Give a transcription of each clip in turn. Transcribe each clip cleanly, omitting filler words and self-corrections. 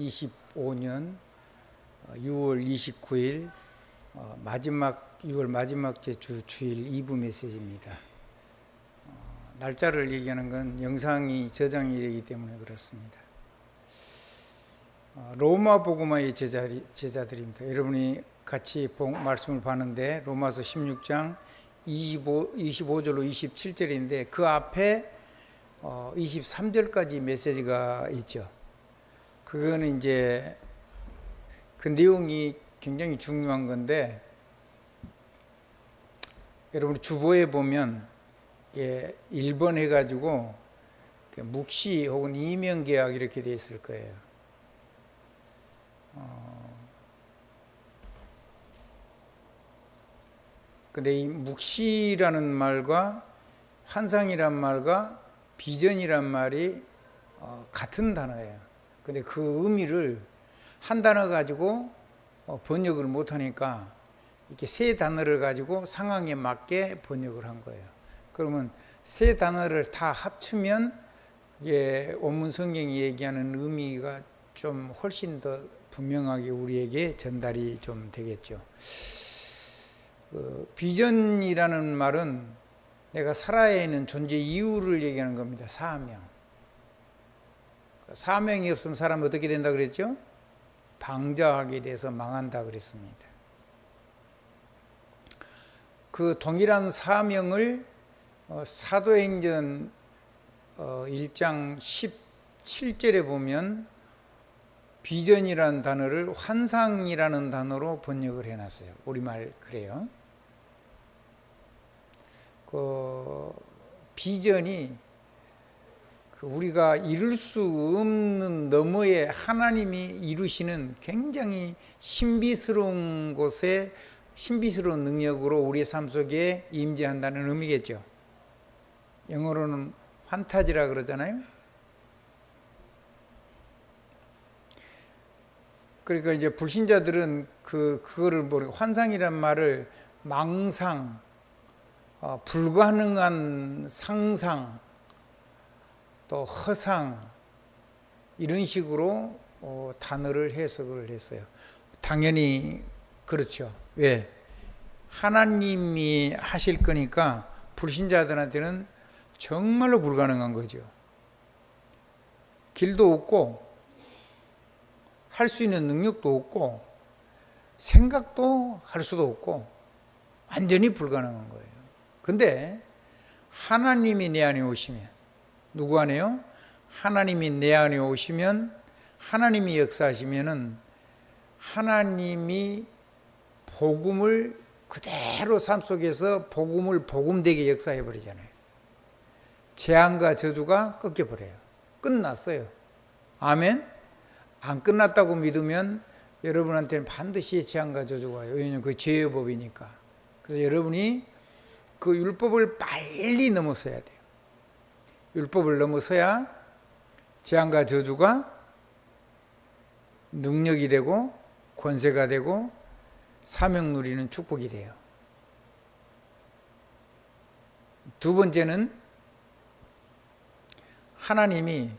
2025년 6월 29일 마지막 6월 마지막 주 주일 2부 메시지입니다. 날짜를 얘기하는 건 영상이 저장이 되기 때문에 그렇습니다. 로마 복음화의 제자들입니다. 여러분이 같이 말씀을 봤는데 로마서 16장 25절로 27절인데 그 앞에 23절까지 메시지가 있죠. 그거는 이제 그 내용이 굉장히 중요한 건데, 여러분 주보에 보면 1번 해가지고 묵시 혹은 이명계약 이렇게 되어 있을 거예요. 근데 이 묵시라는 말과 환상이란 말과 비전이란 말이 같은 단어예요. 근데 그 의미를 한 단어 가지고 번역을 못하니까 이렇게 세 단어를 가지고 상황에 맞게 번역을 한 거예요. 그러면 세 단어를 다 합치면 이게 원문 성경이 얘기하는 의미가 좀 훨씬 더 분명하게 우리에게 전달이 좀 되겠죠. 비전이라는 말은 내가 살아야 하는 존재 이유를 얘기하는 겁니다. 사명. 사명이 없으면 사람이 어떻게 된다 그랬죠? 방자하게 돼서 망한다 그랬습니다. 그 동일한 사명을 사도행전 1장 17절에 보면 비전이라는 단어를 환상이라는 단어로 번역을 해놨어요. 우리말 그래요. 그 비전이 우리가 이룰 수 없는 너머에 하나님이 이루시는 굉장히 신비스러운 곳에 신비스러운 능력으로 우리의 삶 속에 임재한다는 의미겠죠. 영어로는 판타지라 그러잖아요. 그러니까 이제 불신자들은 그거를 모르고 환상이란 말을 망상, 불가능한 상상, 또 허상 이런 식으로 단어를 해석을 했어요. 당연히 그렇죠. 왜? 하나님이 하실 거니까 불신자들한테는 정말로 불가능한 거죠. 길도 없고 할 수 있는 능력도 없고 생각도 할 수도 없고 완전히 불가능한 거예요. 근데 하나님이 내 안에 오시면, 누구 안에요? 하나님이 내 안에 오시면, 하나님이 역사하시면은 하나님이 복음을 그대로 삶 속에서 복음을 복음되게 역사해 버리잖아요. 재앙과 저주가 꺾여버려요. 끝났어요. 아멘? 안 끝났다고 믿으면 여러분한테는 반드시 재앙과 저주가 와요. 왜냐하면 그 죄의 법이니까. 그래서 여러분이 그 율법을 빨리 넘어서야 돼요. 율법을 넘어서야 재앙과 저주가 능력이 되고 권세가 되고 사명 누리는 축복이 돼요. 두 번째는 하나님이,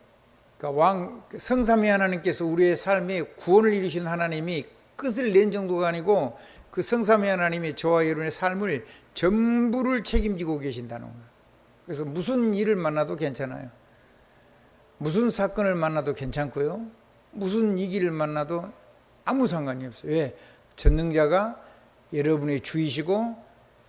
그러니까 성삼위 하나님께서 우리의 삶에 구원을 이루신 하나님이 끝을 낸 정도가 아니고 그 성삼위 하나님이 저와 여러분의 삶을 전부를 책임지고 계신다는 거예요. 그래서 무슨 일을 만나도 괜찮아요. 무슨 사건을 만나도 괜찮고요. 무슨 위기를 만나도 아무 상관이 없어요. 왜? 전능자가 여러분의 주이시고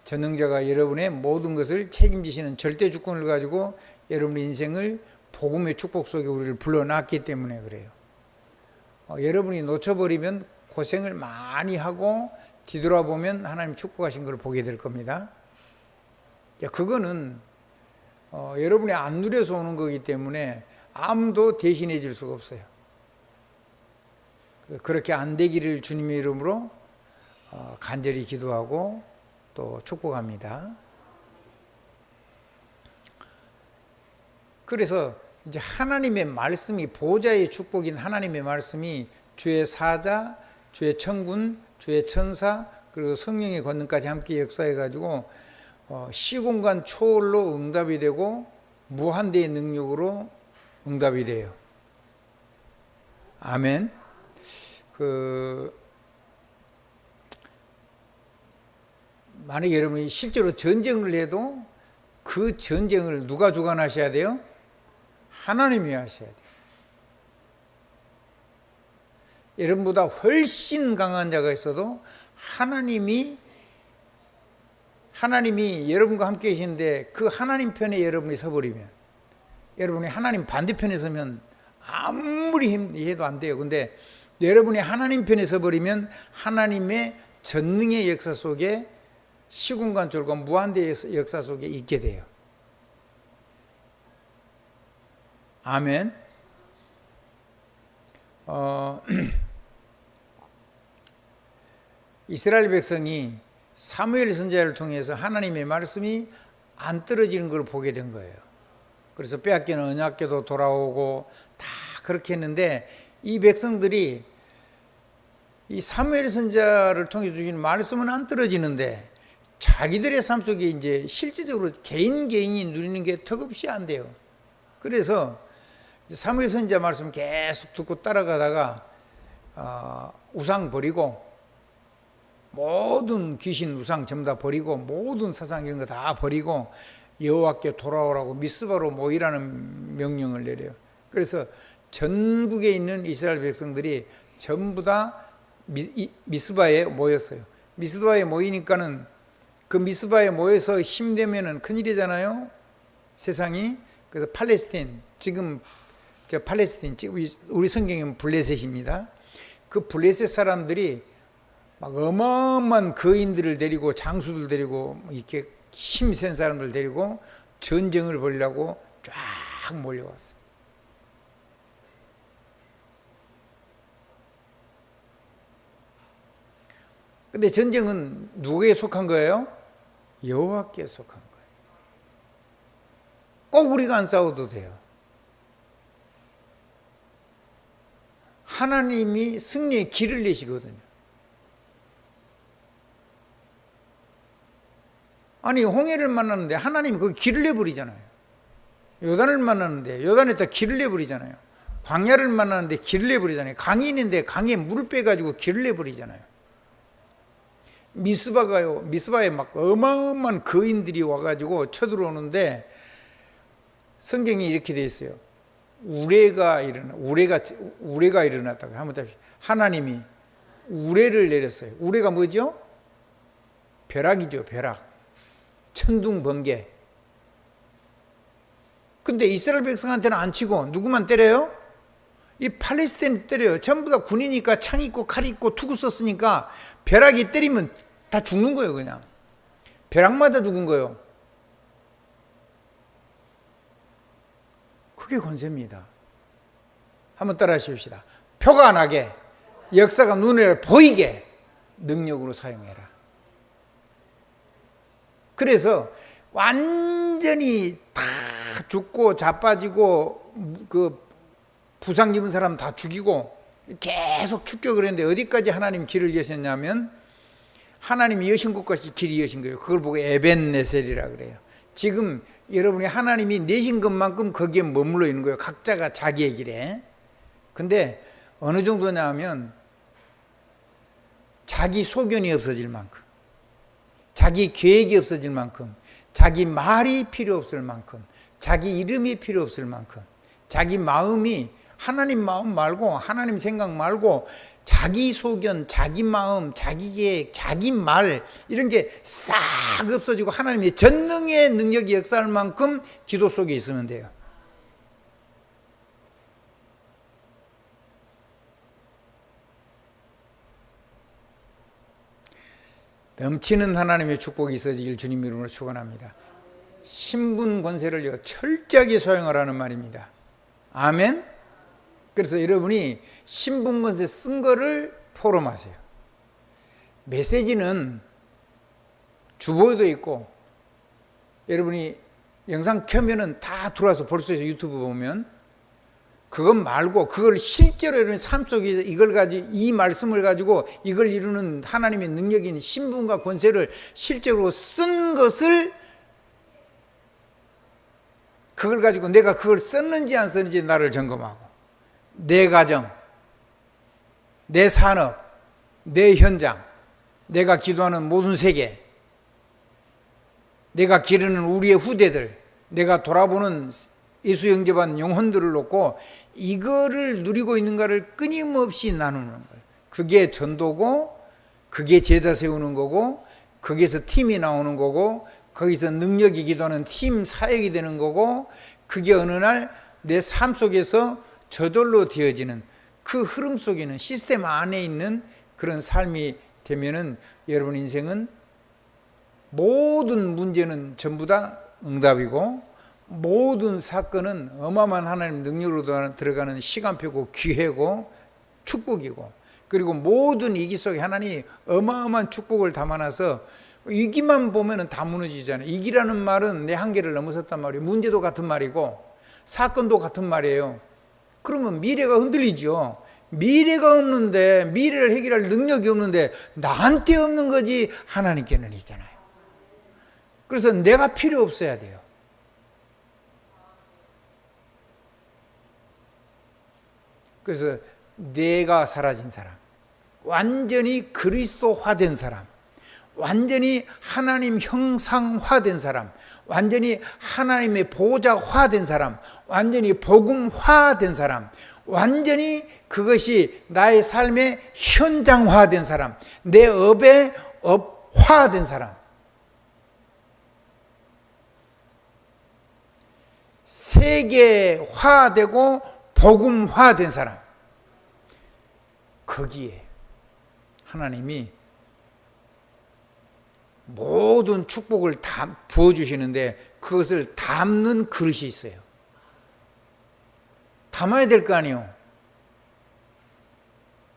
전능자가 여러분의 모든 것을 책임지시는 절대 주권을 가지고 여러분의 인생을 복음의 축복 속에 우리를 불러놨기 때문에 그래요. 여러분이 놓쳐버리면 고생을 많이 하고 뒤돌아보면 하나님 축복하신 걸 보게 될 겁니다. 그거는 여러분이 안 누려서 오는 거기 때문에 아무도 대신해 줄 수가 없어요. 그렇게 안 되기를 주님의 이름으로 간절히 기도하고 또 축복합니다. 그래서 이제 하나님의 말씀이, 보호자의 축복인 하나님의 말씀이 주의 사자, 주의 천군, 주의 천사, 그리고 성령의 권능까지 함께 역사해가지고 시공간 초월로 응답이 되고 무한대의 능력으로 응답이 돼요. 아멘. 만약에 여러분이 실제로 전쟁을 해도 그 전쟁을 누가 주관하셔야 돼요? 하나님이 하셔야 돼요. 여러분보다 훨씬 강한 자가 있어도 하나님이 여러분과 함께 계시는데 그 하나님 편에 여러분이 서버리면, 여러분이 하나님 반대편에 서면 아무리 해도 안 돼요. 근데 여러분이 하나님 편에 서버리면 하나님의 전능의 역사 속에, 시공간줄과 무한대의 역사 속에 있게 돼요. 아멘. 이스라엘 백성이 사무엘 선지자를 통해서 하나님의 말씀이 안 떨어지는 걸 보게 된 거예요. 그래서 빼앗기는 언약궤도 돌아오고 다 그렇게 했는데, 이 백성들이 이 사무엘 선지자를 통해 주신 말씀은 안 떨어지는데 자기들의 삶 속에 이제 실질적으로 개인이 누리는 게 턱없이 안 돼요. 그래서 사무엘 선지자 말씀 계속 듣고 따라가다가 우상 버리고, 모든 귀신 우상 전부 다 버리고, 모든 사상 이런 거 다 버리고 여호와께 돌아오라고 미스바로 모이라는 명령을 내려요. 그래서 전국에 있는 이스라엘 백성들이 전부 다 미스바에 모였어요. 미스바에 모이니까는 그 미스바에 모여서 힘내면은 큰일이잖아요, 세상이. 그래서 팔레스타인, 지금 우리 성경에는 블레셋입니다. 그 블레셋 사람들이 막 어마어마한 거인들을 데리고, 장수들 데리고, 이렇게 힘센 사람들 데리고 전쟁을 벌이려고 쫙 몰려왔어요. 근데 전쟁은 누구에게 속한 거예요? 여호와께 속한 거예요. 꼭 우리가 안 싸워도 돼요. 하나님이 승리의 길을 내시거든요. 아니, 홍해를 만났는데 하나님이 그 길을 내버리잖아요. 요단을 만났는데 요단에다 길을 내버리잖아요. 광야를 만났는데 길을 내버리잖아요. 강이 있는데 강에 물을 빼가지고 길을 내버리잖아요. 미스바에 막 어마어마한 거인들이 와가지고 쳐들어오는데, 성경이 이렇게 되어 있어요. 우레가 일어났다고. 한번 다시. 하나님이 우레를 내렸어요. 우레가 뭐죠? 벼락이죠, 벼락. 천둥 번개. 근데 이스라엘 백성한테는 안 치고 누구만 때려요? 이 팔레스타인 때려요. 전부 다 군이니까 창 있고 칼 있고 투구 썼으니까 벼락이 때리면 다 죽는 거예요. 그냥 벼락 맞아 죽은 거예요. 그게 권세입니다. 한번 따라 하십시다. 표가 나게, 역사가 눈에 보이게 능력으로 사용해라. 그래서 완전히 다 죽고 자빠지고 그 부상 입은 사람 다 죽이고 계속 축격을 했는데, 어디까지 하나님 길을 여셨냐면, 하나님이 여신 곳까지 길이 여신 거예요. 그걸 보고 에벤네셀이라 그래요. 지금 여러분이 하나님이 내신 것만큼 거기에 머물러 있는 거예요. 각자가 자기의 길에. 근데 어느 정도냐 하면 자기 소견이 없어질 만큼, 자기 계획이 없어질 만큼, 자기 말이 필요 없을 만큼, 자기 이름이 필요 없을 만큼, 자기 마음이 하나님 마음 말고, 하나님 생각 말고 자기 소견, 자기 마음, 자기 계획, 자기 말, 이런 게 싹 없어지고 하나님의 전능의 능력이 역사할 만큼 기도 속에 있으면 돼요. 넘치는 하나님의 축복이 있어지길 주님 이름으로 축원합니다. 신분 권세를 철저하게 사용하라는 말입니다. 아멘. 그래서 여러분이 신분 권세 쓴 거를 포럼하세요. 메시지는 주보에도 있고, 여러분이 영상 켜면은 다 들어와서 볼 수 있어요. 유튜브 보면. 그것 말고 그걸 실제로 여러분 삶 속에서 이걸 가지고, 이 말씀을 가지고 이걸 이루는 하나님의 능력인 신분과 권세를 실제로 쓴 것을, 그걸 가지고 내가 그걸 썼는지 안 썼는지 나를 점검하고, 내 가정, 내 산업, 내 현장, 내가 기도하는 모든 세계, 내가 기르는 우리의 후대들, 내가 돌아보는 예수 영접한 영혼들을 놓고 이거를 누리고 있는가를 끊임없이 나누는 거예요. 그게 전도고, 그게 제자 세우는 거고, 거기서 팀이 나오는 거고, 거기서 능력이 기도하는 팀 사역이 되는 거고, 그게 어느 날 내 삶 속에서 저절로 되어지는 그 흐름 속에는 시스템 안에 있는 그런 삶이 되면은 여러분 인생은 모든 문제는 전부 다 응답이고, 모든 사건은 어마어마한 하나님 능력으로 들어가는 시간표고 기회고 축복이고, 그리고 모든 이기 속에 하나님이 어마어마한 축복을 담아놔서 이기만 보면은 다 무너지잖아요. 이기라는 말은 내 한계를 넘어섰단 말이에요. 문제도 같은 말이고 사건도 같은 말이에요. 그러면 미래가 흔들리죠. 미래가 없는데, 미래를 해결할 능력이 없는데 나한테 없는 거지 하나님께는 있잖아요. 그래서 내가 필요 없어야 돼요. 그래서 내가 사라진 사람, 완전히 그리스도화된 사람, 완전히 하나님 형상화된 사람, 완전히 하나님의 보호자화된 사람, 완전히 복음화된 사람, 완전히 그것이 나의 삶의 현장화된 사람, 내 업의 업화된 사람, 세계화되고 복음화된 사람, 거기에 하나님이 모든 축복을 다 부어주시는데 그것을 담는 그릇이 있어요. 담아야 될 거 아니에요.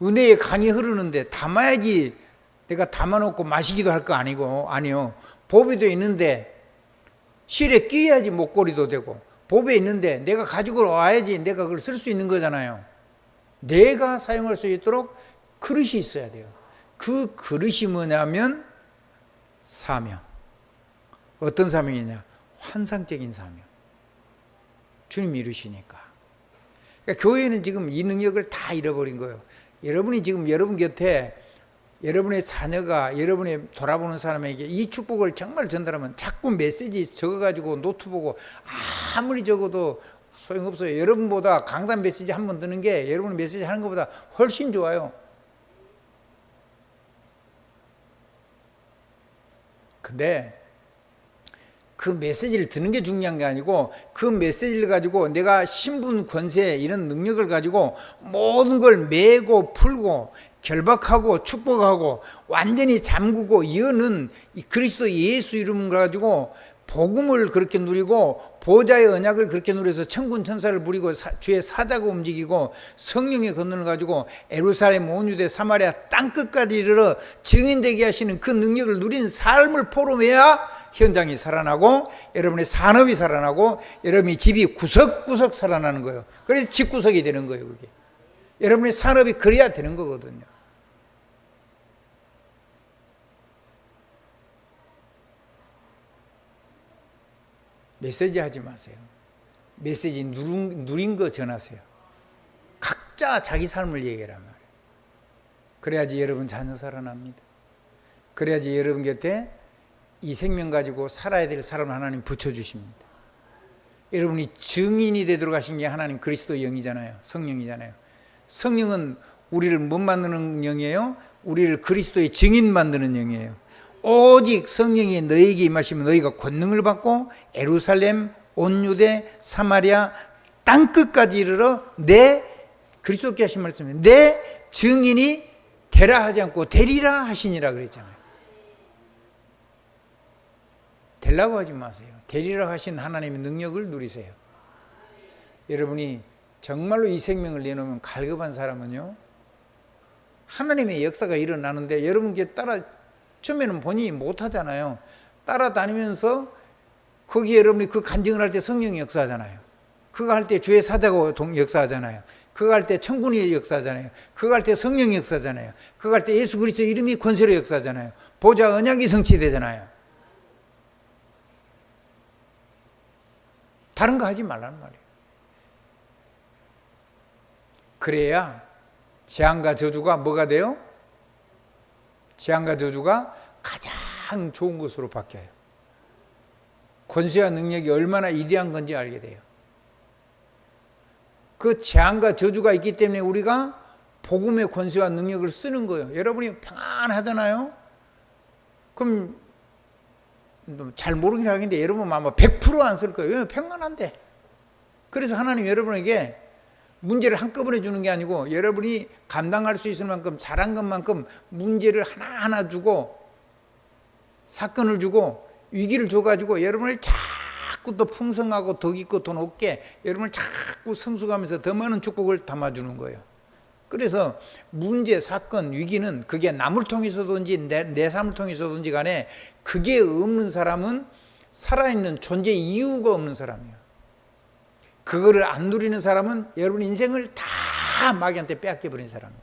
은혜의 강이 흐르는데 담아야지. 내가 담아놓고 마시기도 할 거 아니에요. 보배도 있는데 실에 끼어야지 목걸이도 되고, 보배 있는데 내가 가지고 와야지 내가 그걸 쓸 수 있는 거잖아요. 내가 사용할 수 있도록 그릇이 있어야 돼요. 그 그릇이 뭐냐면 사명. 어떤 사명이냐? 환상적인 사명. 주님이 이루시니까. 그러니까 교회는 지금 이 능력을 다 잃어버린 거예요. 여러분이 지금 여러분 곁에 여러분의 자녀가, 여러분의 돌아보는 사람에게 이 축복을 정말 전달하면 자꾸 메시지 적어가지고 노트 보고 아무리 적어도 소용없어요. 여러분보다 강단 메시지 한 번 듣는 게 여러분 메시지 하는 것보다 훨씬 좋아요. 근데 그 메시지를 듣는 게 중요한 게 아니고, 그 메시지를 가지고 내가 신분, 권세, 이런 능력을 가지고 모든 걸 메고 풀고 결박하고 축복하고 완전히 잠그고 여는 그리스도 예수 이름을 가지고 복음을 그렇게 누리고 보좌의 언약을 그렇게 누려서 천군 천사를 부리고 주의 사자가 움직이고 성령의 권능을 가지고 예루살렘 온 유대 사마리아 땅끝까지 이르러 증인되게 하시는 그 능력을 누린 삶을 포럼해야 현장이 살아나고 여러분의 산업이 살아나고 여러분의 집이 구석구석 살아나는 거예요. 그래서 집구석이 되는 거예요. 그게 여러분의 산업이 그래야 되는 거거든요. 메시지 하지 마세요. 메시지 누린 거 전하세요. 각자 자기 삶을 얘기하란 말이에요. 그래야지 여러분 자녀 살아납니다. 그래야지 여러분 곁에 이 생명 가지고 살아야 될 사람을 하나님 붙여주십니다. 여러분이 증인이 되도록 하신 게 하나님 그리스도의 영이잖아요. 성령이잖아요. 성령은 우리를 못 만드는 영이에요? 우리를 그리스도의 증인 만드는 영이에요. 오직 성령이 너희에게 임하시면 너희가 권능을 받고 예루살렘, 온 유대, 사마리아 땅끝까지 이르러 내 그리스도께 하신 말씀이에요. 내 증인이 되라 하지 않고 되리라 하시니라 그랬잖아요. 되려고 하지 마세요. 되리라 하신 하나님의 능력을 누리세요. 여러분이 정말로 이 생명을 내놓으면 갈급한 사람은요, 하나님의 역사가 일어나는데 여러분께 따라 처음에는 본인이 못하잖아요. 따라다니면서 거기에 여러분이 그 간증을 할 때 성령이 역사하잖아요. 그거 할 때 주의 사자가 역사하잖아요. 그거 할 때 천군이 역사하잖아요. 그거 할 때 성령이 역사하잖아요. 그거 할 때 예수 그리스도 이름이 권세로 역사하잖아요. 보좌 언약이 성취되잖아요. 다른 거 하지 말라는 말이에요. 그래야 재앙과 저주가 뭐가 돼요? 재앙과 저주가 가장 좋은 것으로 바뀌어요. 권세와 능력이 얼마나 위대한 건지 알게 돼요. 그 재앙과 저주가 있기 때문에 우리가 복음의 권세와 능력을 쓰는 거예요. 여러분이 평안하잖아요. 그럼 잘 모르긴 하겠는데 여러분 아마 100% 안 쓸 거예요. 왜? 평안한데. 그래서 하나님 여러분에게 문제를 한꺼번에 주는 게 아니고 여러분이 감당할 수 있을 만큼 잘한 것만큼 문제를 하나하나 주고 사건을 주고 위기를 줘가지고 여러분을 자꾸 더 풍성하고 더 깊고 더 높게 여러분을 자꾸 성숙하면서 더 많은 축복을 담아주는 거예요. 그래서 문제, 사건, 위기는 그게 남을 통해서든지 내 삶을 통해서든지 간에 그게 없는 사람은 살아있는 존재 이유가 없는 사람이에요. 그거를 안 누리는 사람은 여러분 인생을 다 마귀한테 빼앗겨버린 사람이에요.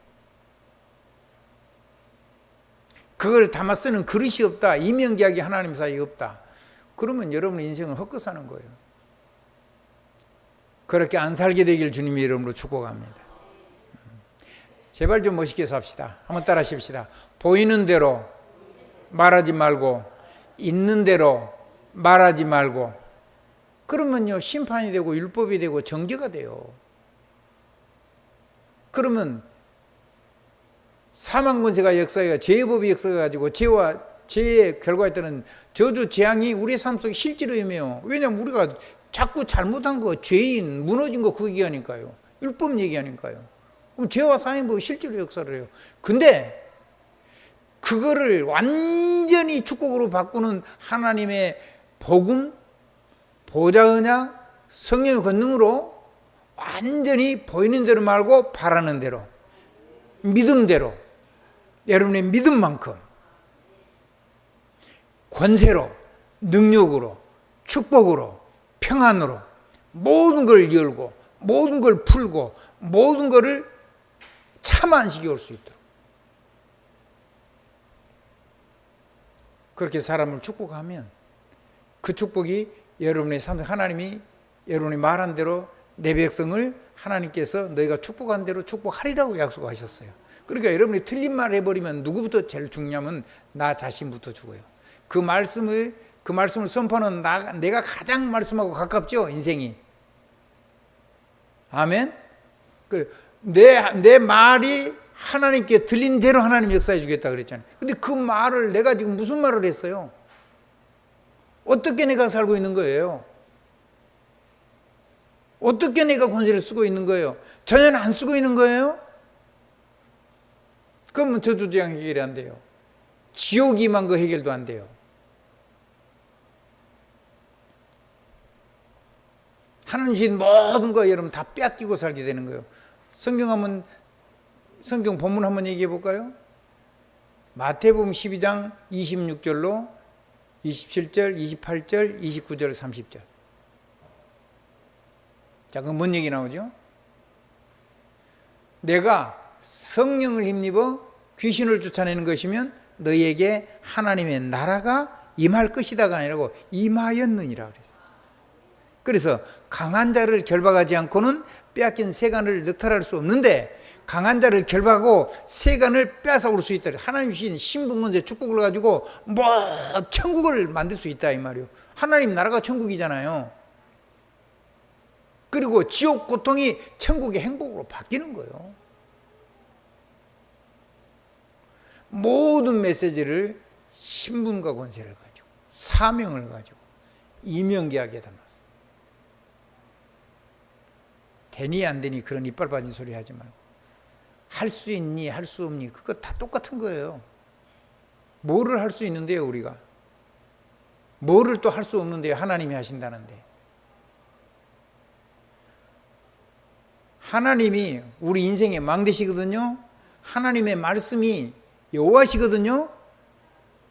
그걸 담아 쓰는 그릇이 없다. 이명계약이 하나님 사이에 없다. 그러면 여러분 인생은 헛것 사는 거예요. 그렇게 안 살게 되길 주님의 이름으로 축복합니다. 제발 좀 멋있게 삽시다. 한번 따라 하십시다. 보이는 대로 말하지 말고 있는 대로 말하지 말고 그러면요 심판이 되고 율법이 되고 정죄가 돼요. 그러면 사망 권세가 역사가 죄의 법이 역사가 가지고 죄와 죄의 결과에 따른 저주 재앙이 우리의 삶 속에 실제로 임해요. 왜냐하면 우리가 자꾸 잘못한 거 죄인 무너진 거 그 얘기하니까요. 율법 얘기하니까요. 그럼 죄와 사망법이 실제로 역사를 해요. 근데 그거를 완전히 축복으로 바꾸는 하나님의 복음, 보좌언약, 성령의 권능으로 완전히 보이는 대로 말고 바라는 대로 믿음대로 여러분의 믿음만큼 권세로 능력으로 축복으로 평안으로 모든 걸 열고 모든 걸 풀고 모든 것을 참 안식이 올 수 있도록 그렇게 사람을 축복하면 그 축복이 여러분의 삶 하나님이 여러분이 말한 대로 내 백성을 하나님께서 너희가 축복한 대로 축복하리라고 약속하셨어요. 그러니까 여러분이 틀린 말을 해버리면 누구부터 제일 죽냐면 나 자신부터 죽어요. 그 말씀을 선포하는 내가 가장 말씀하고 가깝죠 인생이. 아멘. 내 말이 하나님께 들린 대로 하나님 역사해 주겠다 그랬잖아요. 근데 그 말을 내가 지금 무슨 말을 했어요? 어떻게 내가 살고 있는 거예요? 어떻게 내가 권세를 쓰고 있는 거예요? 전혀 안 쓰고 있는 거예요? 그러면 저주재앙 해결이 안 돼요. 지옥이 임한 거 해결도 안 돼요. 하나님 주신 모든 거 여러분 다 빼앗기고 살게 되는 거예요. 성경 본문 한번 얘기해 볼까요? 마태복음 12장 26절로 27절, 28절, 29절, 30절. 자, 그럼 뭔 얘기 나오죠? 내가 성령을 힘입어 귀신을 쫓아내는 것이면 너희에게 하나님의 나라가 임할 것이다가 아니라고 임하였느니라 그랬어요. 그래서 강한 자를 결박하지 않고는 빼앗긴 세간을 늑탈할 수 없는데 강한 자를 결박하고 세간을 빼앗아 올 수 있다. 하나님 주신 신분권세 축복을 가지고 뭐 천국을 만들 수 있다 이 말이에요. 하나님 나라가 천국이잖아요. 그리고 지옥 고통이 천국의 행복으로 바뀌는 거예요. 모든 메시지를 신분과 권세를 가지고 사명을 가지고 이명계약에 담았어요. 되니 안 되니 그런 이빨 빠진 소리 하지 말고 할 수 있니 할 수 없니 그거 다 똑같은 거예요. 뭐를 할 수 있는데요 우리가? 뭐를 또 할 수 없는데요 하나님이 하신다는데. 하나님이 우리 인생의 망대시거든요. 하나님의 말씀이 여호와시거든요.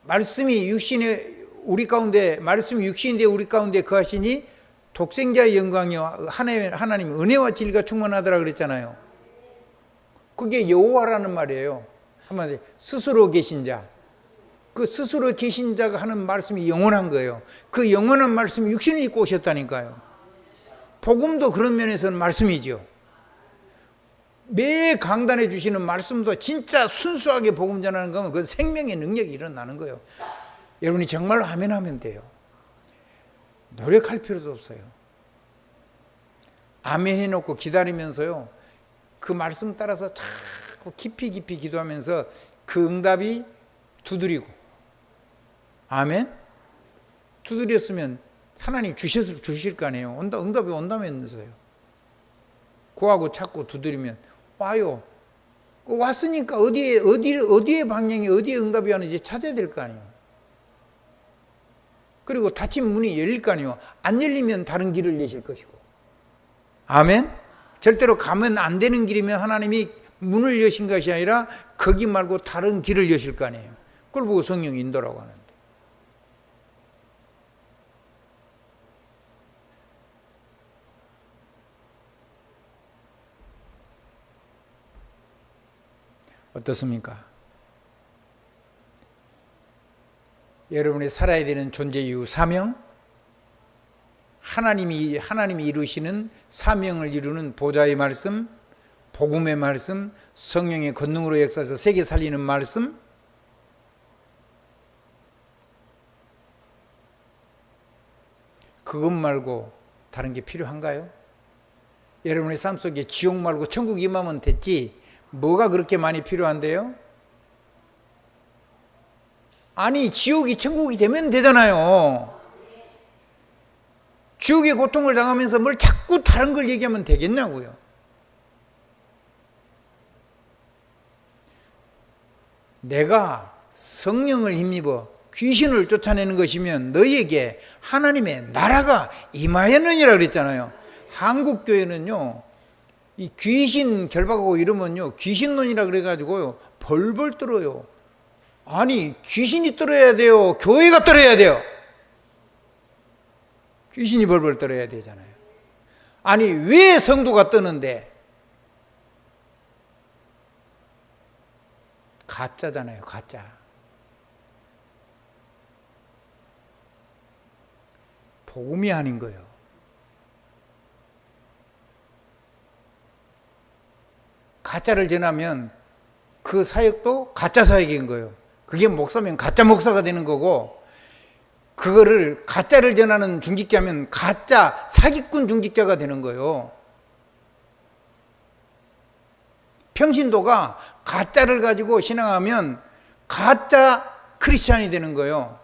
말씀이 육신의 우리 가운데 말씀이 육신이 되어 우리 가운데 거하시니 독생자의 영광이요 하나님 은혜와 진리가 충만하더라 그랬잖아요. 그게 여호와라는 말이에요. 한마디로 스스로 계신 자. 그 스스로 계신 자가 하는 말씀이 영원한 거예요. 그 영원한 말씀이 육신을 입고 오셨다니까요. 복음도 그런 면에서는 말씀이죠. 매 강단에 주시는 말씀도 진짜 순수하게 복음 전하는 거면 그건 생명의 능력이 일어나는 거예요. 여러분이 정말로 아멘하면 돼요. 노력할 필요도 없어요. 아멘 해놓고 기다리면서요, 그 말씀 따라서 자꾸 깊이 기도하면서 그 응답이 두드리고, 아멘? 두드렸으면 하나님 주실 거 아니에요. 응답이 온다면서요. 구하고 찾고 두드리면 와요. 왔으니까 어디에 방향이, 어디에 응답이 하는지 찾아야 될 거 아니에요. 그리고 닫힌 문이 열릴 거 아니에요. 안 열리면 다른 길을 내실 것이고. 아멘? 절대로 가면 안 되는 길이면 하나님이 문을 여신 것이 아니라 거기 말고 다른 길을 여실 거 아니에요. 그걸 보고 성령이 인도라고 하는데. 어떻습니까? 여러분이 살아야 되는 존재 이유, 사명, 하나님이 이루시는 사명을 이루는 보좌의 말씀, 복음의 말씀, 성령의 권능으로 역사해서 세계 살리는 말씀, 그것 말고 다른 게 필요한가요? 여러분의 삶 속에 지옥 말고 천국 임하면 됐지 뭐가 그렇게 많이 필요한데요? 아니, 지옥이 천국이 되면 되잖아요. 지옥의 고통을 당하면서 뭘 자꾸 다른 걸 얘기하면 되겠냐고요. 내가 성령을 힘입어 귀신을 쫓아내는 것이면 너희에게 하나님의 나라가 임하였느니라 그랬잖아요. 한국 교회는요, 이 귀신 결박하고 이러면요, 귀신론이라 그래가지고요, 벌벌 떨어요. 아니, 귀신이 떨어야 돼요? 교회가 떨어야 돼요? 귀신이 벌벌 떨어야 되잖아요. 아니, 왜 성도가 떠는데? 가짜잖아요, 가짜. 복음이 아닌 거예요. 가짜를 전하면 그 사역도 가짜 사역인 거예요. 그게 목사면 가짜 목사가 되는 거고, 그거를 가짜를 전하는 중직자면 가짜 사기꾼 중직자가 되는 거예요. 평신도가 가짜를 가지고 신앙하면 가짜 크리스찬이 되는 거예요.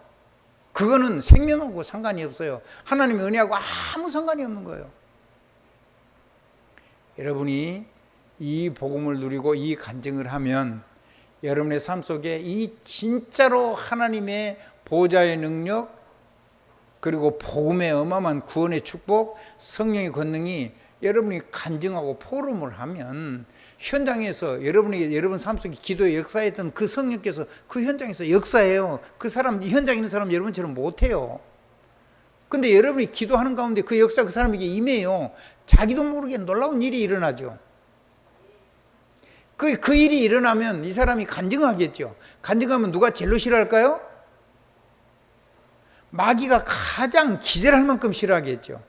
그거는 생명하고 상관이 없어요. 하나님의 은혜하고 아무 상관이 없는 거예요. 여러분이 이 복음을 누리고 이 간증을 하면 여러분의 삶 속에 이 진짜로 하나님의 보좌의 능력, 그리고 복음의 어마어마한 구원의 축복, 성령의 권능이 여러분이 간증하고 포럼을 하면 현장에서 여러분 삶 속에 기도에 역사했던 그 성령께서 그 현장에서 역사해요. 그 사람, 현장에 있는 사람 여러분처럼 못해요. 근데 여러분이 기도하는 가운데 그 역사 그 사람에게 임해요. 자기도 모르게 놀라운 일이 일어나죠. 그 일이 일어나면 이 사람이 간증하겠죠. 간증하면 누가 제일로 싫어할까요? 마귀가 가장 기절할 만큼 싫어하겠죠.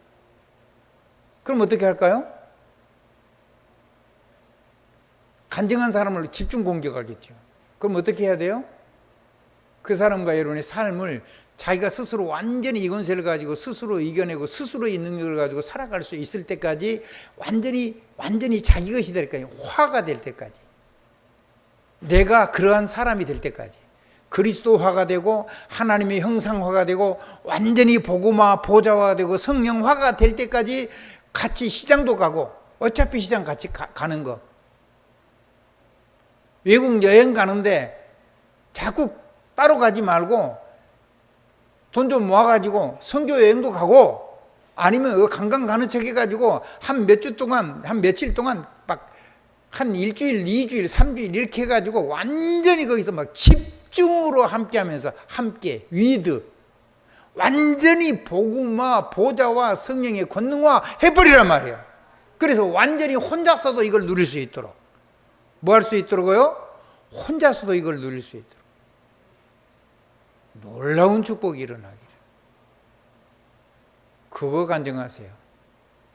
그럼 어떻게 할까요? 간증한 사람을 집중 공격하겠죠. 그럼 어떻게 해야 돼요? 그 사람과 여러분의 삶을 자기가 스스로 완전히 이 권세를 가지고 스스로 이겨내고 스스로의 능력을 가지고 살아갈 수 있을 때까지 완전히 자기 것이 될 때까지, 화가 될 때까지, 내가 그러한 사람이 될 때까지, 그리스도화가 되고 하나님의 형상화가 되고 완전히 복음화 보좌화가 되고 성령화가 될 때까지 같이 시장도 가고, 어차피 시장 같이 가는 거, 외국 여행 가는데 자꾸 따로 가지 말고 돈 좀 모아가지고 선교 여행도 가고, 아니면 관광 가는 척 해가지고 한 몇 주 동안, 한 며칠 동안 막 한 일주일, 2주일, 3주일 이렇게 해가지고 완전히 거기서 막 집중으로 함께 하면서 함께 위드 완전히 복음화 보좌와 성령의 권능화 해버리란 말이에요. 그래서 완전히 혼자서도 이걸 누릴 수 있도록, 뭐 할 수 있도록요? 혼자서도 이걸 누릴 수 있도록 놀라운 축복이 일어나기를. 그거 간증하세요.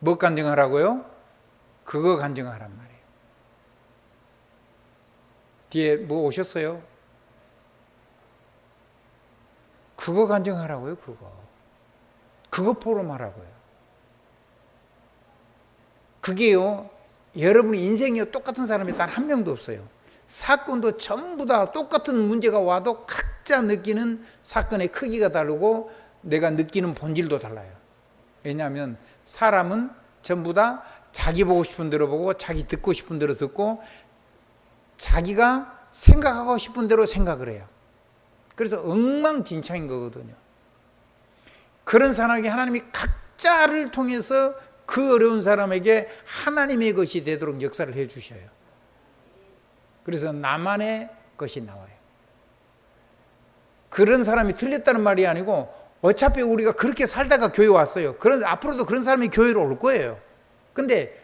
뭐 간증하라고요? 그거 간증하란 말이에요. 뒤에 뭐 오셨어요? 그거 간증하라고요. 그거 포럼하라고요. 그게요, 여러분의 인생이요 똑같은 사람이 단 한 명도 없어요. 사건도 전부 다 똑같은 문제가 와도 각자 느끼는 사건의 크기가 다르고 내가 느끼는 본질도 달라요. 왜냐하면 사람은 전부 다 자기 보고 싶은 대로 보고 자기 듣고 싶은 대로 듣고 자기가 생각하고 싶은 대로 생각을 해요. 그래서 엉망진창인 거거든요. 그런 사람에게 하나님이 각자를 통해서 그 어려운 사람에게 하나님의 것이 되도록 역사를 해 주셔요. 그래서 나만의 것이 나와요. 그런 사람이 틀렸다는 말이 아니고 어차피 우리가 그렇게 살다가 교회 왔어요. 앞으로도 그런 사람이 교회로 올 거예요. 근데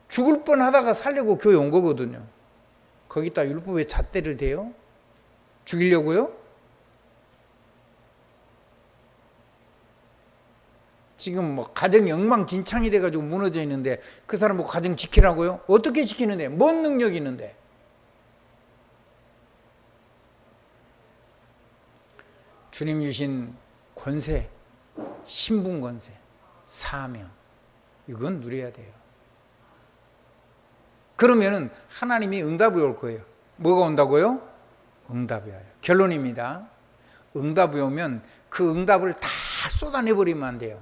죽을 뻔하다가 살려고 교회 온 거거든요. 거기다 율법에 잣대를 대요? 죽이려고요? 지금 뭐 가정이 엉망진창이 돼가지고 무너져 있는데 그 사람 뭐 가정 지키라고요? 어떻게 지키는데? 뭔 능력이 있는데? 주님 주신 권세, 신분 권세, 사명, 이건 누려야 돼요. 그러면은 하나님이 응답이 올 거예요. 뭐가 온다고요? 응답이 와요. 결론입니다. 응답이 오면 그 응답을 다 쏟아내버리면 안 돼요.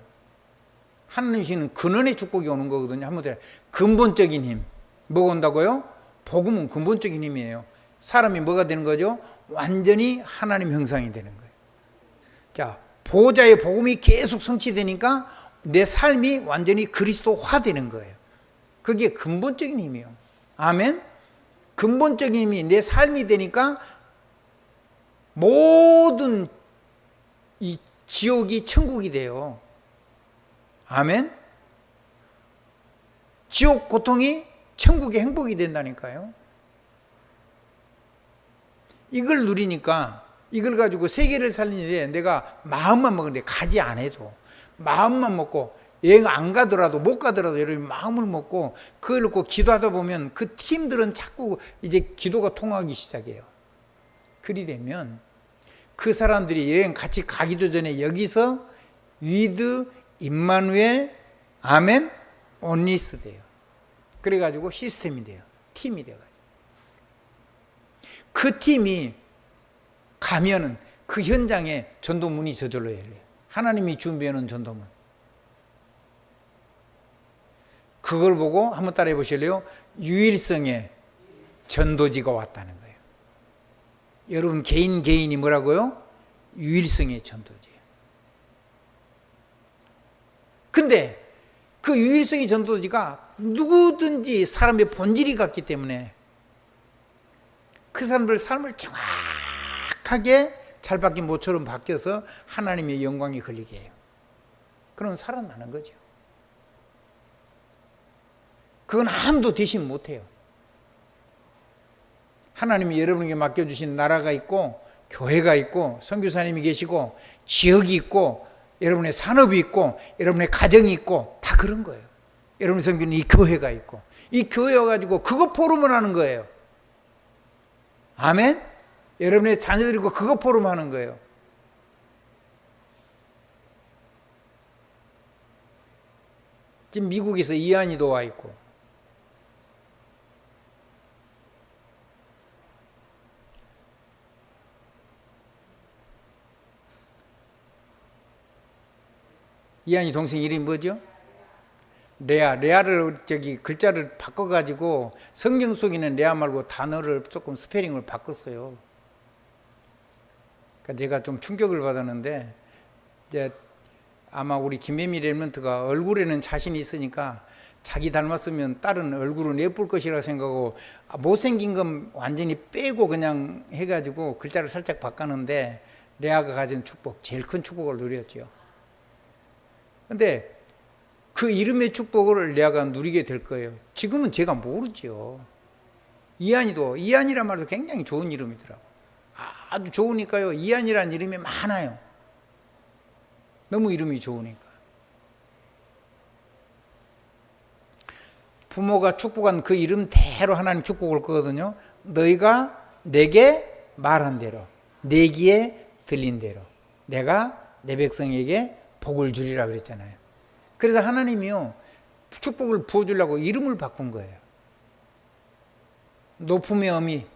하나님 주시는 근원의 축복이 오는 거거든요. 한번 들어요. 근본적인 힘. 뭐가 온다고요? 복음은 근본적인 힘이에요. 사람이 뭐가 되는 거죠? 완전히 하나님 형상이 되는 거예요. 자, 보호자의 복음이 계속 성취되니까 내 삶이 완전히 그리스도화 되는 거예요. 그게 근본적인 힘이에요. 아멘? 근본적인 힘이 내 삶이 되니까 모든 이 지옥이 천국이 돼요. 아멘? 지옥 고통이 천국의 행복이 된다니까요. 이걸 누리니까 이걸 가지고 세계를 살리는데 내가 마음만 먹는데 가지 않아도 마음만 먹고 여행 안 가더라도 못 가더라도 여러분 마음을 먹고 그걸 놓고 기도하다 보면 그 팀들은 자꾸 이제 기도가 통하기 시작해요. 그리 되면 그 사람들이 여행 같이 가기도 전에 여기서 위드 임마누엘 아멘 온리스 돼요. 그래가지고 시스템이 돼요. 팀이 돼가지고 그 팀이 가면은 그 현장에 전도문이 저절로 열려요. 하나님이 준비해놓은 전도문. 그걸 보고 한번 따라해 보실래요? 유일성의 전도지가 왔다는 거예요. 여러분 개인이 뭐라고요? 유일성의 전도지예요. 근데 그 유일성의 전도지가 누구든지 사람의 본질이 같기 때문에 그 사람들 삶을 정확하게 잘 바뀐 모처럼 바뀌어서 하나님의 영광이 걸리게 해요. 그럼 살아나는 거죠. 그건 아무도 대신 못해요. 하나님이 여러분에게 맡겨주신 나라가 있고 교회가 있고 선교사님이 계시고 지역이 있고 여러분의 산업이 있고 여러분의 가정이 있고 다 그런 거예요. 여러분의 섬기는 이 교회가 있고 이 교회 와가지고 그거 포럼을 하는 거예요. 아멘? 여러분의 자녀들이 있고 그거 포럼 하는 거예요. 지금 미국에서 이한이도 와 있고 이한이 동생 이름이 뭐죠? 레아를 글자를 바꿔가지고 성경 속에는 레아 말고 단어를 조금 스페링을 바꿨어요. 그러니까 제가 좀 충격을 받았는데 이제 아마 우리 김혜미 랩런트가 얼굴에는 자신이 있으니까 자기 닮았으면 딸은 얼굴은 예쁠 것이라 생각하고 못생긴 건 완전히 빼고 그냥 해가지고 글자를 살짝 바꿨는데 레아가 가진 축복, 제일 큰 축복을 누렸죠. 근데 그 이름의 축복을 레아가 누리게 될 거예요. 지금은 제가 모르죠. 이한이란 말도 굉장히 좋은 이름이더라고. 아주 좋으니까요. 이한이라는 이름이 많아요. 너무 이름이 좋으니까. 부모가 축복한 그 이름대로 하나님 축복을 거거든요. 너희가 내게 말한 대로 내 귀에 들린 대로 내가 내 백성에게 복을 주리라 그랬잖아요. 그래서 하나님이요 축복을 부어주려고 이름을 바꾼 거예요. 높음의 어미,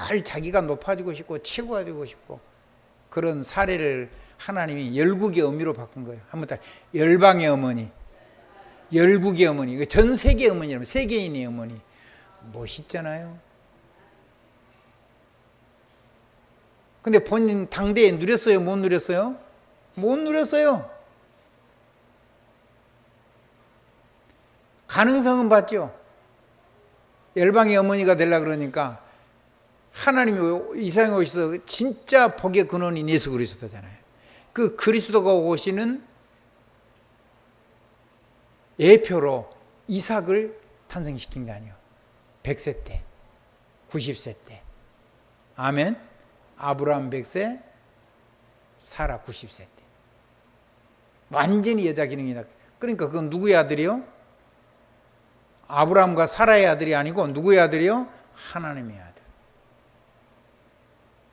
늘 자기가 높아지고 싶고 최고가 되고 싶고 그런 사례를 하나님이 열국의 어미로 바꾼 거예요. 한번 딱 열방의 어머니, 열국의 어머니, 전 세계 어머니라면 세계인의 어머니 멋있잖아요. 근데 본인 당대에 누렸어요? 못 누렸어요? 못 누렸어요. 가능성은 봤죠. 열방의 어머니가 되려고 그러니까 하나님이 이 세상에 오셔서 진짜 복의 근원인 예수 그리스도잖아요. 그 그리스도가 오시는 예표로 이삭을 탄생시킨 게 아니에요. 100세 때, 90세 때. 아멘. 아브라함 100세, 사라 90세 때. 완전히 여자 기능이다. 그러니까 그건 누구의 아들이요? 아브라함과 사라의 아들이 아니고 누구의 아들이요? 하나님의 아들.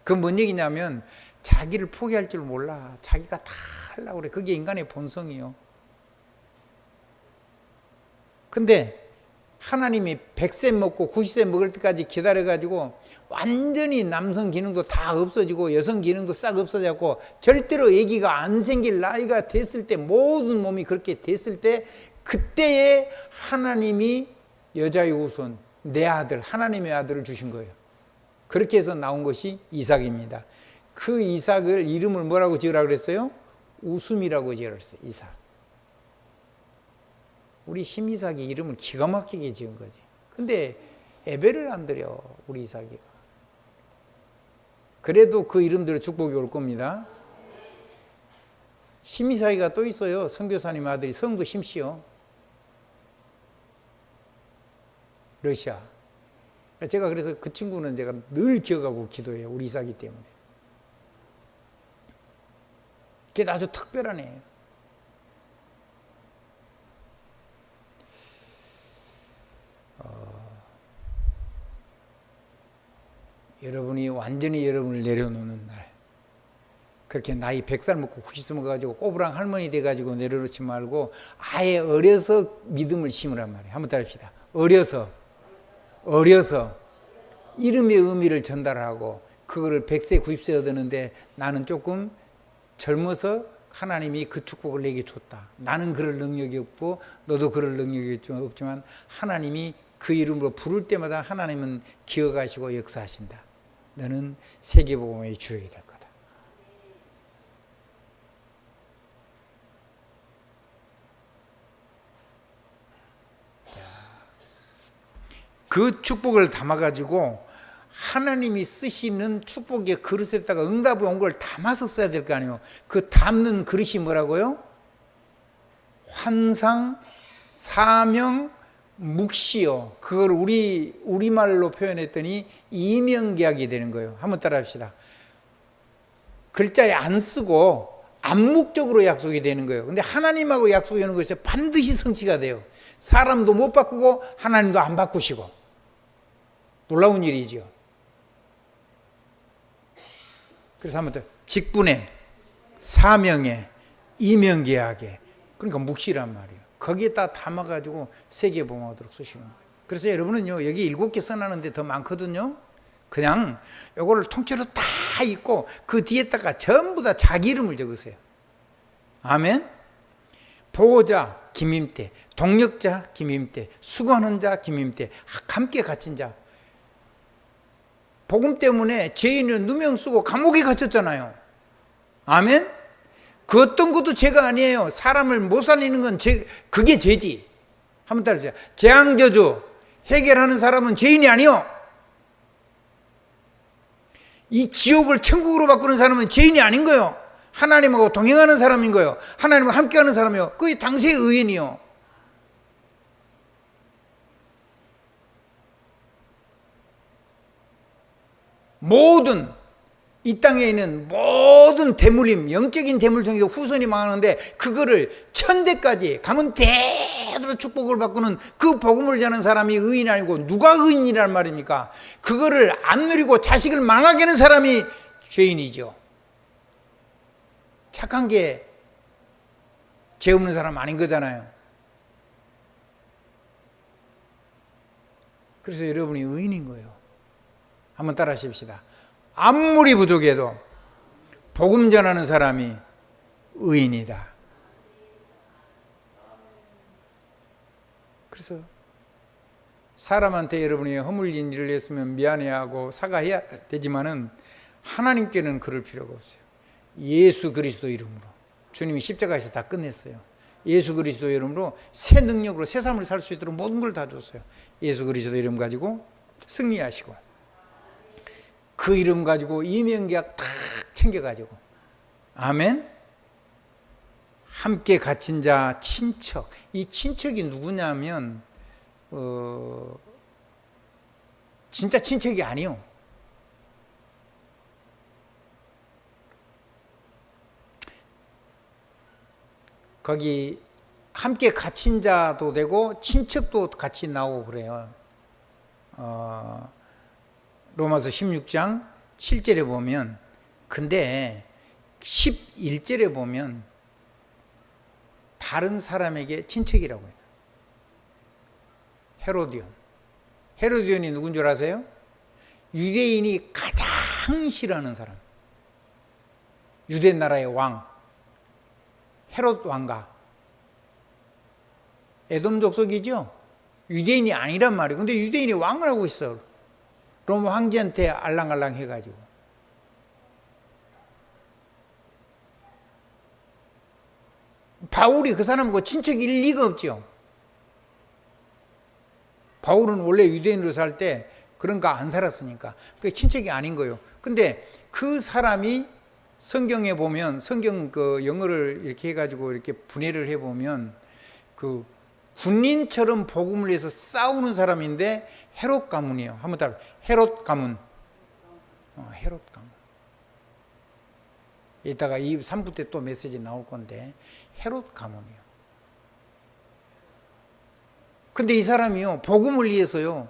그건 뭔 얘기냐면 자기를 포기할 줄 몰라. 자기가 다 하려고 그래. 그게 인간의 본성이요. 근데 하나님이 100세 먹고 90세 먹을 때까지 기다려가지고 완전히 남성 기능도 다 없어지고 여성 기능도 싹 없어졌고 절대로 아기가 안 생길 나이가 됐을 때 모든 몸이 그렇게 됐을 때 그때에 하나님이 여자의 후손 내 아들 하나님의 아들을 주신 거예요. 그렇게 해서 나온 것이 이삭입니다. 그 이삭을 이름을 뭐라고 지으라고 그랬어요? 웃음이라고 지으라고 그랬어요. 이삭. 우리 심이삭이 이름을 기가 막히게 지은 거지. 근데 예배를 안 드려 우리 이삭이가. 그래도 그 이름대로 축복이 올 겁니다. 심이삭이가 또 있어요. 선교사님 아들이 성도 심씨요. 러시아. 제가 그래서 그 친구는 제가 늘 기억하고 기도해요. 우리 이삭이 때문에. 그게 아주 특별한 애예요. 여러분이 완전히 여러분을 내려놓는 날, 그렇게 나이 100살 먹고 90살 먹어가지고 꼬부랑 할머니 돼가지고 내려놓지 말고 아예 어려서 믿음을 심으란 말이에요. 한번 따라합시다. 어려서 이름의 의미를 전달하고 그거를 100세 90세 얻었는데 나는 조금 젊어서 하나님이 그 축복을 내게 줬다. 나는 그럴 능력이 없고 너도 그럴 능력이 없지만 하나님이 그 이름으로 부를 때마다 하나님은 기억하시고 역사하신다. 너는 세계복음의 주역이 될 거다. 자, 그 축복을 담아가지고 하나님이 쓰시는 축복의 그릇에다가 응답이 온 걸 담아서 써야 될 거 아니에요. 그 담는 그릇이 뭐라고요? 환상, 사명, 묵시요. 그걸 우리말로 표현했더니 이명계약이 되는 거예요. 한번 따라 합시다. 글자에 안 쓰고 암묵적으로 약속이 되는 거예요. 근데 하나님하고 약속이 되는 것이 반드시 성취가 돼요. 사람도 못 바꾸고 하나님도 안 바꾸시고. 놀라운 일이죠. 그래서 한번 더 직분에, 사명에, 이명계약에, 그러니까 묵시란 말이에요. 거기에다 담아가지고 세계복음하도록 쓰시는 거예요. 그래서 여러분은요, 여기 7개 써놨는데 더 많거든요. 그냥 요거를 통째로 다 읽고 그 뒤에다가 전부 다 자기 이름을 적으세요. 아멘. 보호자 김임태, 동력자 김임태, 수고하는 자 김임태, 함께 갇힌 자. 복음 때문에 죄인은 누명 쓰고 감옥에 갇혔잖아요. 아멘. 그 어떤 것도 죄가 아니에요. 사람을 못 살리는 건 그게 죄지. 한번 따라해주세요. 재앙저주 해결하는 사람은 죄인이 아니요. 이 지옥을 천국으로 바꾸는 사람은 죄인이 아닌 거예요. 하나님하고 동행하는 사람인 거예요. 하나님과 함께하는 사람이요. 그게 당시의 의인이요. 모든 이 땅에 있는 모든 대물림, 영적인 대물 중에서 후손이 망하는데 그거를 천대까지 가면 제대로 축복을 받고는 그 복음을 전하는 사람이 의인이 아니고 누가 의인이란 말입니까? 그거를 안 누리고 자식을 망하게 하는 사람이 죄인이죠. 착한 게 죄 없는 사람 아닌 거잖아요. 그래서 여러분이 의인인 거예요. 한번 따라 하십시다. 아무리 부족해도 복음 전하는 사람이 의인이다. 그래서 사람한테 여러분이 허물진 일을 했으면 미안해하고 사과해야 되지만은 하나님께는 그럴 필요가 없어요. 예수 그리스도 이름으로 주님이 십자가에서 다 끝냈어요. 예수 그리스도 이름으로 새 능력으로 새 삶을 살 수 있도록 모든 걸 다 줬어요. 예수 그리스도 이름 가지고 승리하시고 그 이름 가지고 이명계약 다 챙겨가지고 아멘. 함께 갇힌 자 친척. 이 친척이 누구냐면 진짜 친척이 아니요. 거기 함께 갇힌 자도 되고 친척도 같이 나오고 그래요. 로마서 16장 7절에 보면, 근데 11절에 보면 다른 사람에게 친척이라고 해요. 헤로디온이 누군 줄 아세요? 유대인이 가장 싫어하는 사람. 유대 나라의 왕 헤롯 왕가. 에돔 족속이죠. 유대인이 아니란 말이에요. 근데 유대인이 왕을 하고 있어. 로마 황제한테 알랑알랑 해가지고. 바울이 그 사람과 친척일 리가 없죠. 바울은 원래 유대인으로 살 때 그런 거 안 살았으니까 그게 친척이 아닌 거예요. 근데 그 사람이 성경에 보면, 성경 그 영어를 이렇게 해가지고 이렇게 분해를 해보면 그 군인처럼 복음을 위해서 싸우는 사람인데 헤롯 가문이에요. 한번 따라. 헤롯 가문. 헤롯 가문. 이따가 3부 때 또 메시지 나올 건데 헤롯 가문이에요. 근데 이 사람이요, 복음을 위해서요,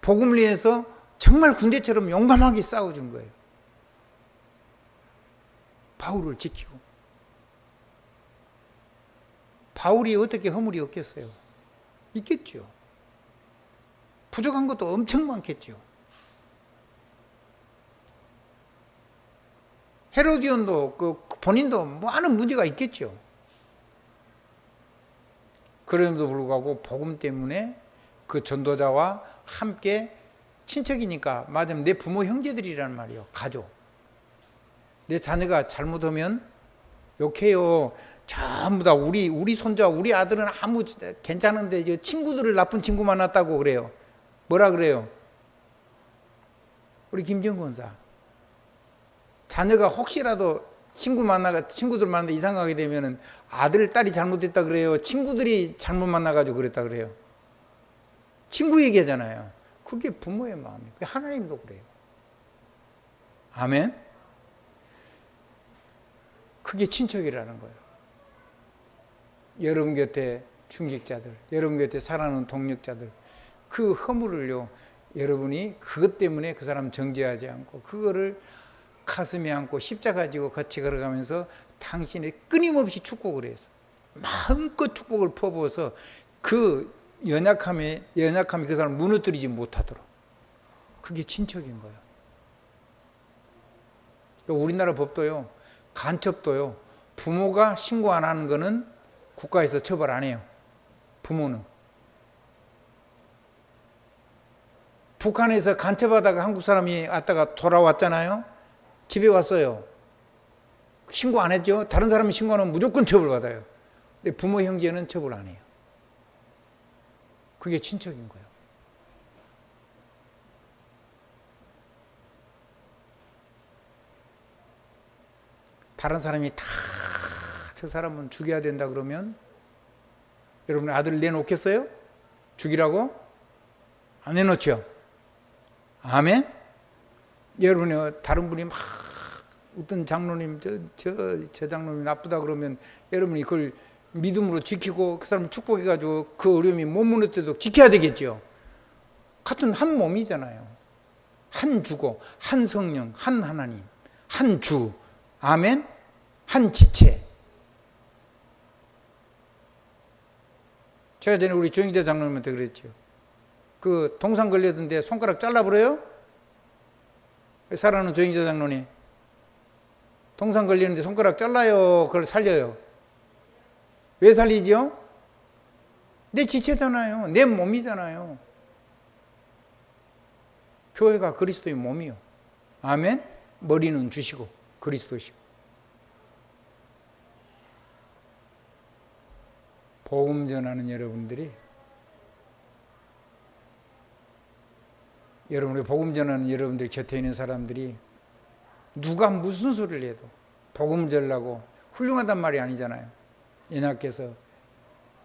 복음을 위해서 정말 군대처럼 용감하게 싸워준 거예요. 바울을 지키고. 바울이 어떻게 허물이 없겠어요? 있겠죠. 부족한 것도 엄청 많겠죠. 헤로디온도 본인도 많은 문제가 있겠죠. 그럼에도 불구하고 복음 때문에 그 전도자와 함께 친척이니까 말하자면 내 부모 형제들이란 말이에요. 가족. 내 자녀가 잘못하면 욕해요. 전부 다 우리 손자, 우리 아들은 아무 괜찮은데 친구들을 나쁜 친구 만났다고 그래요. 뭐라 그래요? 우리 김정 권사. 자녀가 혹시라도 친구들 만나다 이상하게 되면은 아들, 딸이 잘못됐다 그래요. 친구들이 잘못 만나가지고 그랬다 그래요. 친구 얘기하잖아요. 그게 부모의 마음이에요. 하나님도 그래요. 아멘? 그게 친척이라는 거예요. 여러분 곁에 중직자들, 여러분 곁에 살아가는 동력자들, 그 허물을요, 여러분이 그것 때문에 그 사람 정죄하지 않고 그거를 가슴에 안고 십자가 지고 같이 걸어가면서 당신의 끊임없이 축복을 해서 마음껏 축복을 퍼부어서 그 연약함이 그 사람을 무너뜨리지 못하도록. 그게 친척인 거예요. 우리나라 법도요, 간첩도요, 부모가 신고 안 하는 거는 국가에서 처벌 안 해요. 부모는. 북한에서 간첩하다가 한국 사람이 왔다가 돌아왔잖아요. 집에 왔어요. 신고 안 했죠. 다른 사람이 신고하면 무조건 처벌받아요. 근데 부모 형제는 처벌 안 해요. 그게 친척인 거예요. 다른 사람이 다 저 사람은 죽여야 된다 그러면 여러분 아들 내놓겠어요? 죽이라고? 안 내놓죠? 아멘? 여러분이 다른 분이 막 어떤 장로님 저 장로님 나쁘다 그러면 여러분이 그걸 믿음으로 지키고 그 사람을 축복해가지고 그 어려움이 못 무너뜨려도 지켜야 되겠죠. 같은 한 몸이잖아요. 한 주고 한 성령, 한 하나님, 한 주, 아멘, 한 지체. 제가 전에 우리 조영재 장로님한테 그랬죠. 그 동상 걸렸던데 손가락 잘라버려요? 살아는 조영재 장로님, 동상 걸리는데 손가락 잘라요? 그걸 살려요? 왜 살리죠? 내 지체잖아요. 내 몸이잖아요. 교회가 그리스도의 몸이요. 아멘. 머리는 주시고 그리스도시고. 복음 전하는 여러분들이, 여러분의 복음 전하는 여러분들 곁에 있는 사람들이 누가 무슨 소리를 해도 복음 전하고 훌륭하단 말이 아니잖아요. 연약해서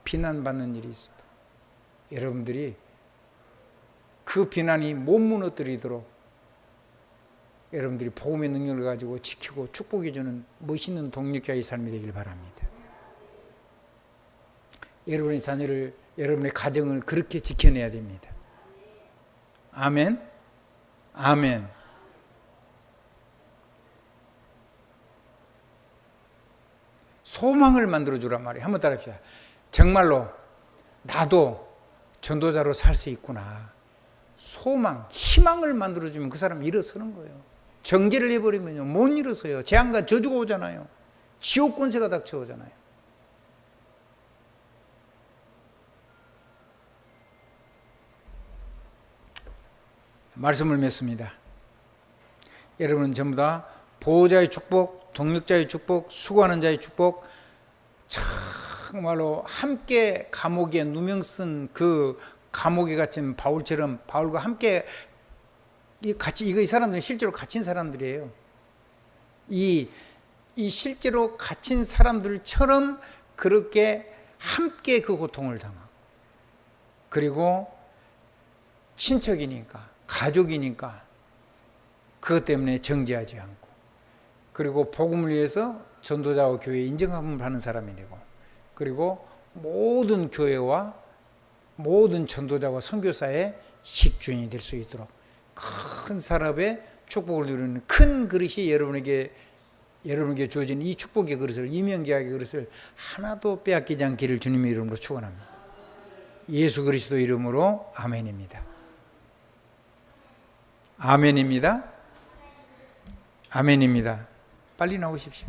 비난받는 일이 있어도 여러분들이 그 비난이 못 무너뜨리도록 여러분들이 복음의 능력을 가지고 지키고 축복해 주는 멋있는 동력자의 삶이 되길 바랍니다. 여러분의 자녀를, 여러분의 가정을 그렇게 지켜내야 됩니다. 아멘. 아멘. 소망을 만들어주란 말이에요. 한번 따라합시다. 정말로 나도 전도자로 살 수 있구나. 소망, 희망을 만들어주면 그 사람이 일어서는 거예요. 정죄를 해버리면요, 못 일어서요. 재앙과 저주가 오잖아요. 지옥 권세가 닥쳐오잖아요. 말씀을 맺습니다. 여러분은 전부 다 보호자의 축복, 동력자의 축복, 수고하는 자의 축복, 정말로 함께 감옥에 누명 쓴 그 감옥에 갇힌 바울처럼 바울과 함께 같이, 이 사람들은 실제로 갇힌 사람들이에요. 이 실제로 갇힌 사람들처럼 그렇게 함께 그 고통을 당하고, 그리고 친척이니까, 가족이니까 그것 때문에 정죄하지 않고, 그리고 복음을 위해서 전도자와 교회에 인정함을 받는 사람이 되고, 그리고 모든 교회와 모든 전도자와 선교사의 식주인이 될 수 있도록 큰 산업의 축복을 누리는 큰 그릇이 여러분에게 주어진 이 축복의 그릇을, 이명계약의 그릇을 하나도 빼앗기지 않기를 주님의 이름으로 축원합니다. 예수 그리스도 이름으로 아멘입니다. 아멘입니다. 아멘입니다. 빨리 나오십시오.